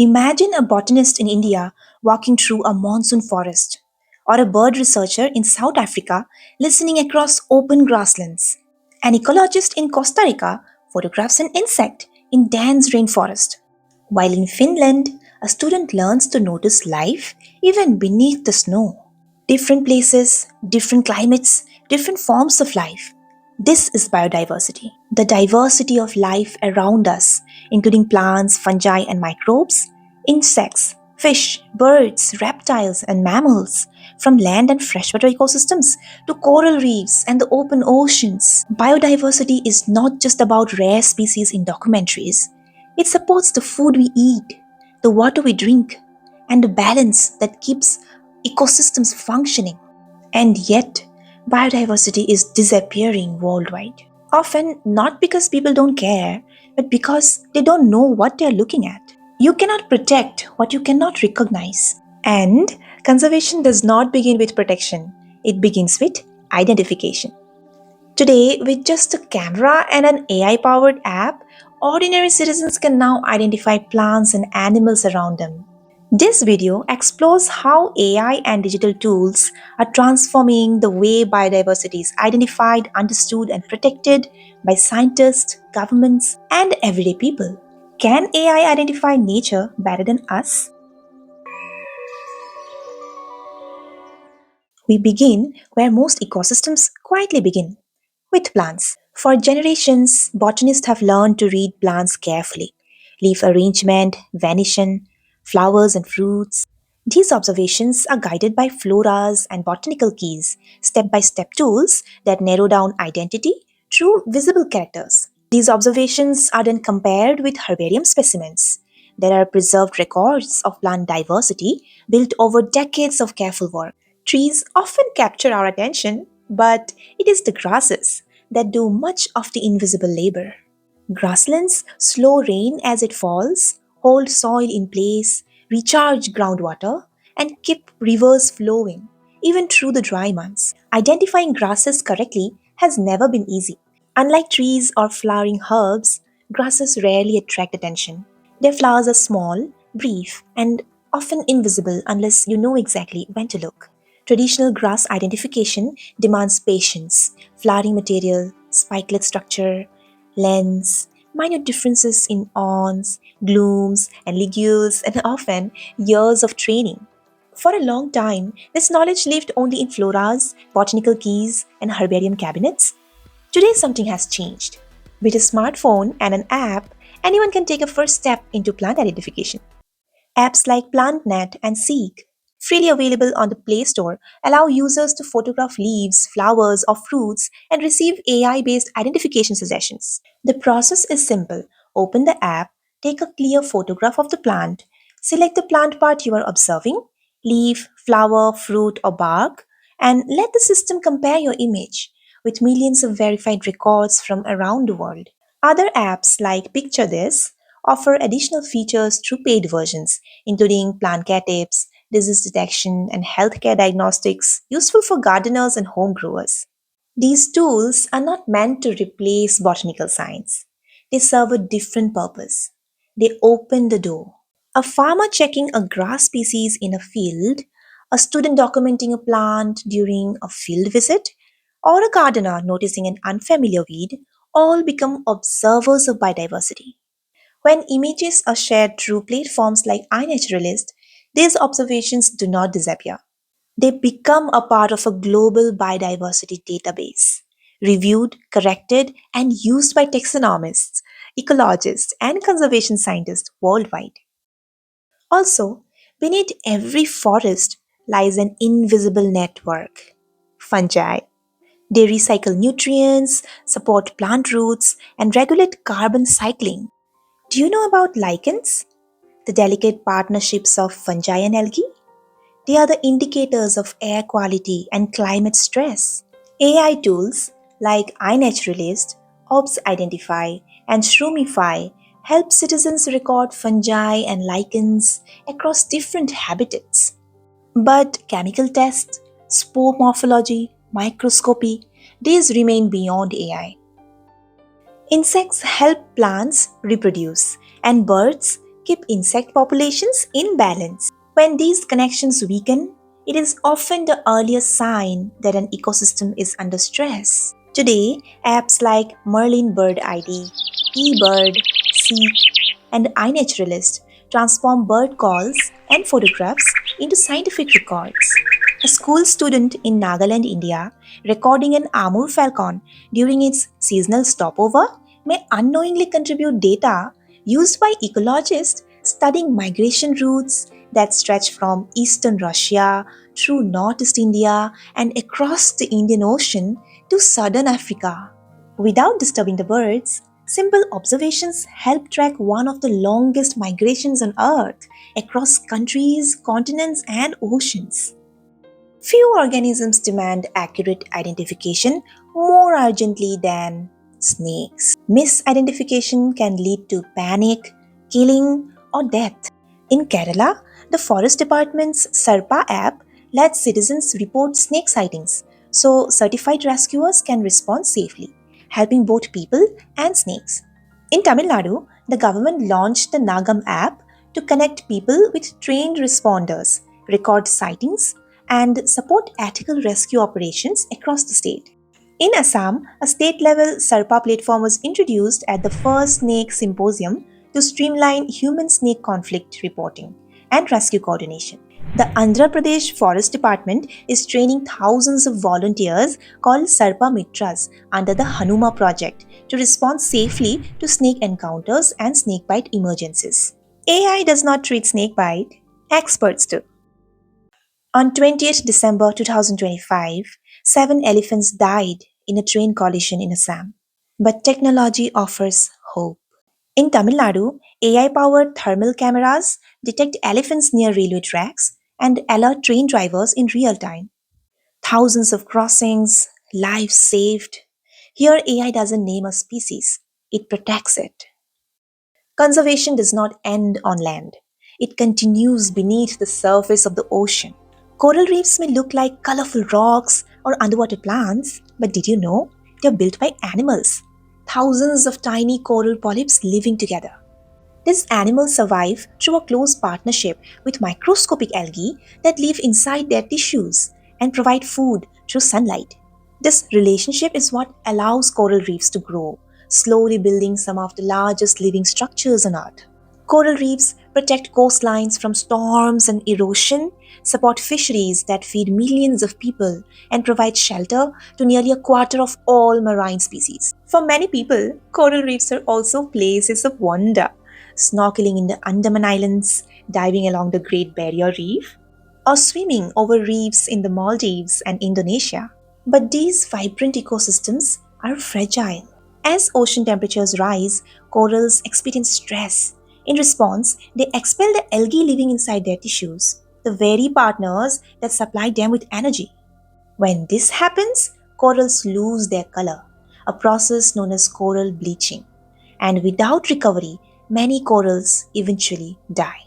Imagine a botanist in India walking through a monsoon forest, or a bird researcher in South Africa listening across open grasslands. An ecologist in Costa Rica photographs an insect in dense rainforest, while in Finland, a student learns to notice life even beneath the snow. Different places, different climates, different forms of life. This is biodiversity. The diversity of life around us, including plants, fungi, and microbes, insects, fish, birds, reptiles, and mammals, from land and freshwater ecosystems to coral reefs and the open oceans. Biodiversity is not just about rare species in documentaries, it supports the food we eat, the water we drink, and the balance that keeps ecosystems functioning. And yet, biodiversity is disappearing worldwide. Often not because people don't care, but because they don't know what they're looking at. You cannot protect what you cannot recognize. And conservation does not begin with protection, it begins with identification. Today, with just a camera and an AI powered app, ordinary citizens can now identify plants and animals around them. This video explores how AI and digital tools are transforming the way biodiversity is identified, understood, and protected by scientists, governments, and everyday people. Can AI identify nature better than us? We begin where most ecosystems quietly begin, with plants. For generations, botanists have learned to read plants carefully: leaf arrangement, venation, flowers, and fruits. These observations are guided by floras and botanical keys, step by step tools that narrow down identity through visible characters. These observations are then compared with herbarium specimens. There are preserved records of plant diversity built over decades of careful work. Trees often capture our attention, but it is the grasses that do much of the invisible labor. Grasslands slow rain as it falls, hold soil in place, recharge groundwater, and keep rivers flowing, even through the dry months. Identifying grasses correctly has never been easy. Unlike trees or flowering herbs, grasses rarely attract attention. Their flowers are small, brief, and often invisible unless you know exactly when to look. Traditional grass identification demands patience, flowering material, spikelet structure, lens, minute differences in awns, glooms, and ligules, and often years of training. For a long time, this knowledge lived only in floras, botanical keys, and herbarium cabinets. Today, something has changed. With a smartphone and an app, anyone can take a first step into plant identification. Apps like PlantNet and Seek, freely available on the Play Store, allow users to photograph leaves, flowers, or fruits and receive AI based identification suggestions. The process is simple. Open the app, take a clear photograph of the plant, select the plant part you are observing: leaf, flower, fruit, or bark, and let the system compare your image with millions of verified records from around the world. Other apps like PictureThis offer additional features through paid versions, including plant care tips, disease detection, and healthcare diagnostics, useful for gardeners and home growers. These tools are not meant to replace botanical science. They serve a different purpose. They open the door. A farmer checking a grass species in a field, a student documenting a plant during a field visit, or a gardener noticing an unfamiliar weed all become observers of biodiversity. When images are shared through platforms like iNaturalist, these observations do not disappear. They become a part of a global biodiversity database, reviewed, corrected, and used by taxonomists, ecologists, and conservation scientists worldwide. Also, beneath every forest lies an invisible network: fungi. They recycle nutrients, support plant roots, and regulate carbon cycling. Do you know about lichens? The delicate partnerships of fungi and algae? They are the indicators of air quality and climate stress. AI tools like iNaturalist, Obsidentify, and Shroomify help citizens record fungi and lichens across different habitats. But chemical tests, spore morphology, microscopy, these remain beyond AI. Insects help plants reproduce, and birds keep insect populations in balance. When these connections weaken, it is often the earliest sign that an ecosystem is under stress. Today, apps like Merlin Bird ID, eBird, Seek, and iNaturalist transform bird calls and photographs into scientific records. A school student in Nagaland, India, recording an Amur falcon during its seasonal stopover may unknowingly contribute data used by ecologists studying migration routes that stretch from eastern Russia through northeast India and across the Indian Ocean to southern Africa. Without disturbing the birds, simple observations help track one of the longest migrations on Earth across countries, continents, and oceans. Few organisms demand accurate identification more urgently than snakes. Misidentification can lead to panic, killing, or death. In Kerala, the Forest Department's SARPA app lets citizens report snake sightings so certified rescuers can respond safely, helping both people and snakes. In Tamil Nadu, the government launched the NAAGAM app to connect people with trained responders, record sightings, and support ethical rescue operations across the state. In Assam, a state level SARPA platform was introduced at the first snake symposium to streamline human snake conflict reporting and rescue coordination. The Andhra Pradesh Forest Department is training thousands of volunteers called SARPA Mitras under the Hanuma project to respond safely to snake encounters and snakebite emergencies. AI does not treat snakebite, experts do. On 20th December 2025, 7 elephants died in a train collision in Assam. But technology offers hope. In Tamil Nadu, AI powered thermal cameras detect elephants near railway tracks and alert train drivers in real time. Thousands of crossings, lives saved. Here, AI doesn't name a species, it protects it. Conservation does not end on land, it continues beneath the surface of the ocean. Coral reefs may look like colorful rocks or underwater plants, but did you know they're built by animals? Thousands of tiny coral polyps living together. These animals survive through a close partnership with microscopic algae that live inside their tissues and provide food through sunlight. This relationship is what allows coral reefs to grow, slowly building some of the largest living structures on Earth. Coral reefs protect coastlines from storms and erosion, support fisheries that feed millions of people, and provide shelter to nearly a quarter of all marine species. For many people, coral reefs are also places of wonder. Snorkeling in the Andaman Islands, diving along the Great Barrier Reef, or swimming over reefs in the Maldives and Indonesia. But these vibrant ecosystems are fragile. As ocean temperatures rise, corals experience stress. In response, they expel the algae living inside their tissues, the very partners that supply them with energy. When this happens, corals lose their color, a process known as coral bleaching. And without recovery, many corals eventually die.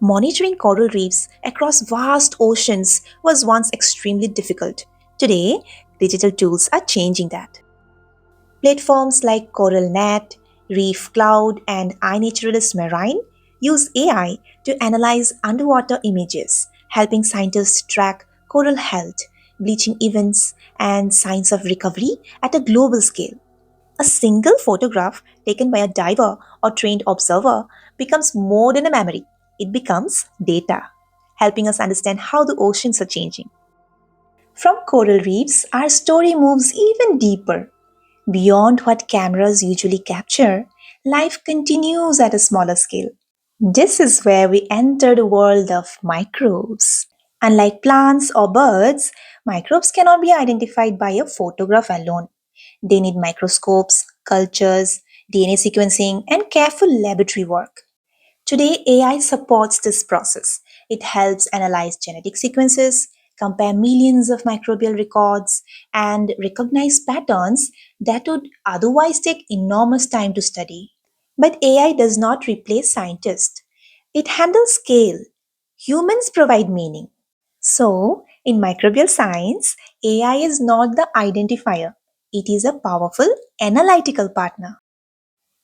Monitoring coral reefs across vast oceans was once extremely difficult. Today, digital tools are changing that. Platforms like CoralNet, ReefCloud, and iNaturalist Marine use AI to analyze underwater images, helping scientists track coral health, bleaching events, and signs of recovery at a global scale. A single photograph taken by a diver or trained observer becomes more than a memory, it becomes data, helping us understand how the oceans are changing. From coral reefs, our story moves even deeper. Beyond what cameras usually capture, life continues at a smaller scale. This is where we enter the world of microbes. Unlike plants or birds, microbes cannot be identified by a photograph alone. They need microscopes, cultures, DNA sequencing, and careful laboratory work. Today, AI supports this process. It helps analyze genetic sequences, compare millions of microbial records, and recognize patterns that would otherwise take enormous time to study. But AI does not replace scientists, it handles scale. Humans provide meaning. So, in microbial science, AI is not the identifier, it is a powerful analytical partner.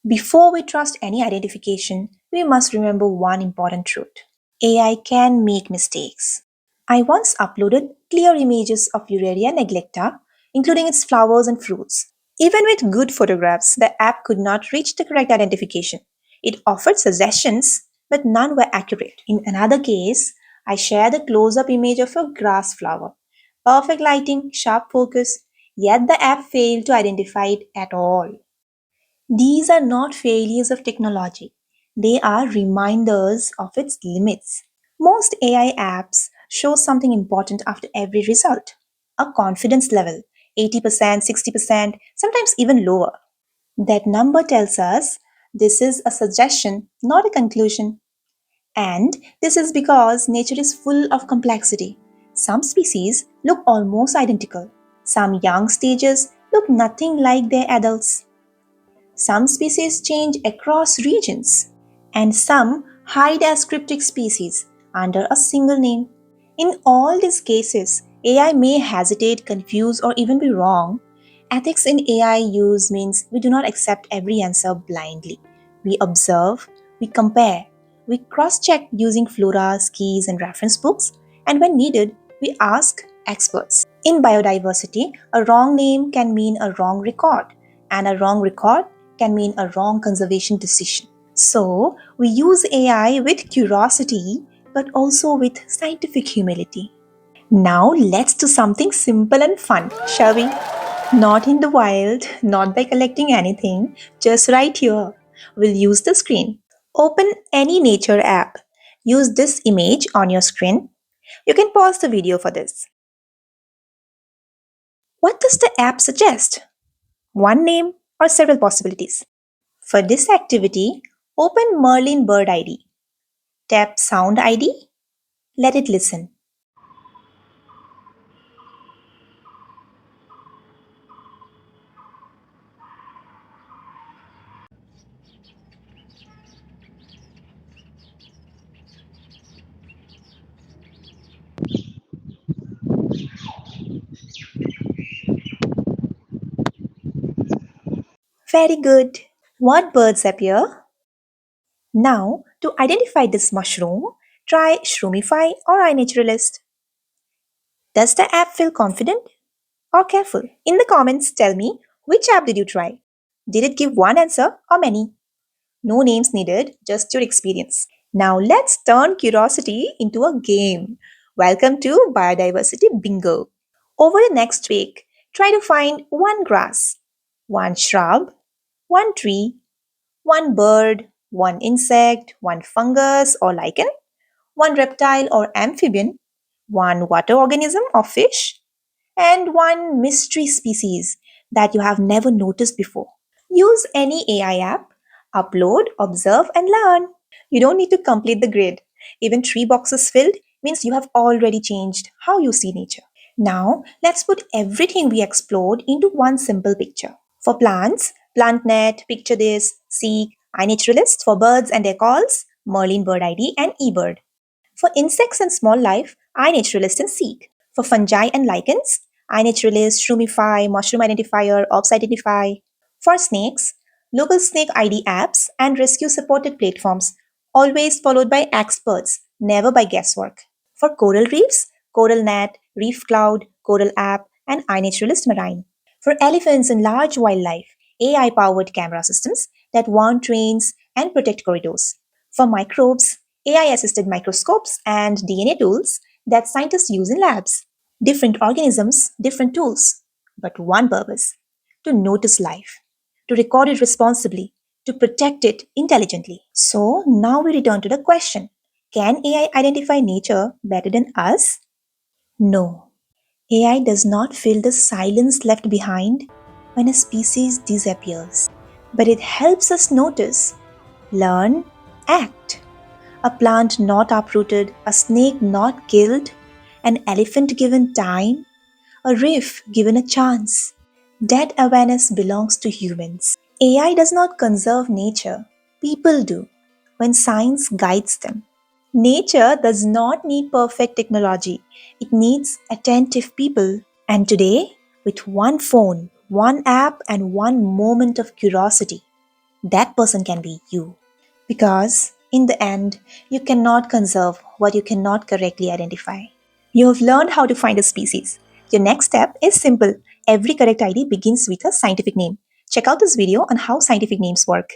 Before we trust any identification, we must remember one important truth. AI can make mistakes. I once uploaded clear images of Uraria neglecta, including its flowers and fruits. Even with good photographs, the app could not reach the correct identification. It offered suggestions, but none were accurate. In another case, I shared a close up image of a grass flower. Perfect lighting, sharp focus, yet the app failed to identify it at all. These are not failures of technology, they are reminders of its limits. Most AI apps show something important after every result. A confidence level, 80%, 60%, sometimes even lower. That number tells us this is a suggestion, not a conclusion. And this is because nature is full of complexity. Some species look almost identical. Some young stages look nothing like their adults. Some species change across regions, and some hide as cryptic species under a single name. In all these cases, AI may hesitate, confuse, or even be wrong. Ethics in AI use means we do not accept every answer blindly. We observe, we compare, we cross check using floras, keys, and reference books, and when needed, we ask experts. In biodiversity, a wrong name can mean a wrong record, and a wrong record can mean a wrong conservation decision. So, we use AI with curiosity but also with scientific humility. Now, let's do something simple and fun, shall we? Not in the wild, not by collecting anything, just right here. We'll use the screen. Open any nature app. Use this image on your screen. You can pause the video for this. What does the app suggest? One name or several possibilities? For this activity, open Merlin Bird ID. Tap Sound ID. Let it listen. Very good. What birds appear? Now, to identify this mushroom, try Shroomify or iNaturalist. Does the app feel confident or careful? In the comments, tell me which app did you try? Did it give one answer or many? No names needed, just your experience. Now let's turn curiosity into a game. Welcome to Biodiversity Bingo. Over the next week, try to find one grass, one shrub, one tree, one bird, one insect, one fungus or lichen, one reptile or amphibian, one water organism or fish, and one mystery species that you have never noticed before. Use any AI app, upload, observe, and learn. You don't need to complete the grid. Even three boxes filled means you have already changed how you see nature. Now, let's put everything we explored into one simple picture. For plants, PlantNet, PictureThis, Seek, iNaturalist. For birds and their calls, Merlin Bird ID and eBird. For insects and small life, iNaturalist and Seek. For fungi and lichens, iNaturalist, Shroomify, Mushroom Identifier, Obsidentify. For snakes, local snake ID apps and rescue supported platforms, always followed by experts, never by guesswork. For coral reefs, CoralNet, ReefCloud, CoralApp, and iNaturalist Marine. For elephants and large wildlife, AI powered camera systems that warn trains and protect corridors. For microbes, AI assisted microscopes and DNA tools that scientists use in labs. Different organisms, different tools, but one purpose: to notice life, to record it responsibly, to protect it intelligently. So now we return to the question: can AI identify nature better than us? No. AI does not fill the silence left behind when a species disappears, but it helps us notice, learn, act. A plant not uprooted, a snake not killed, an elephant given time, a reef given a chance. That awareness belongs to humans. AI does not conserve nature, people do, when science guides them. Nature does not need perfect technology, it needs attentive people. And today, with one phone, one app, and one moment of curiosity, that person can be you. Because In the end, you cannot conserve what you cannot correctly identify. You have learned how to find a species. Your next step is simple. Every correct ID begins with a scientific name. Check out this video on how scientific names work.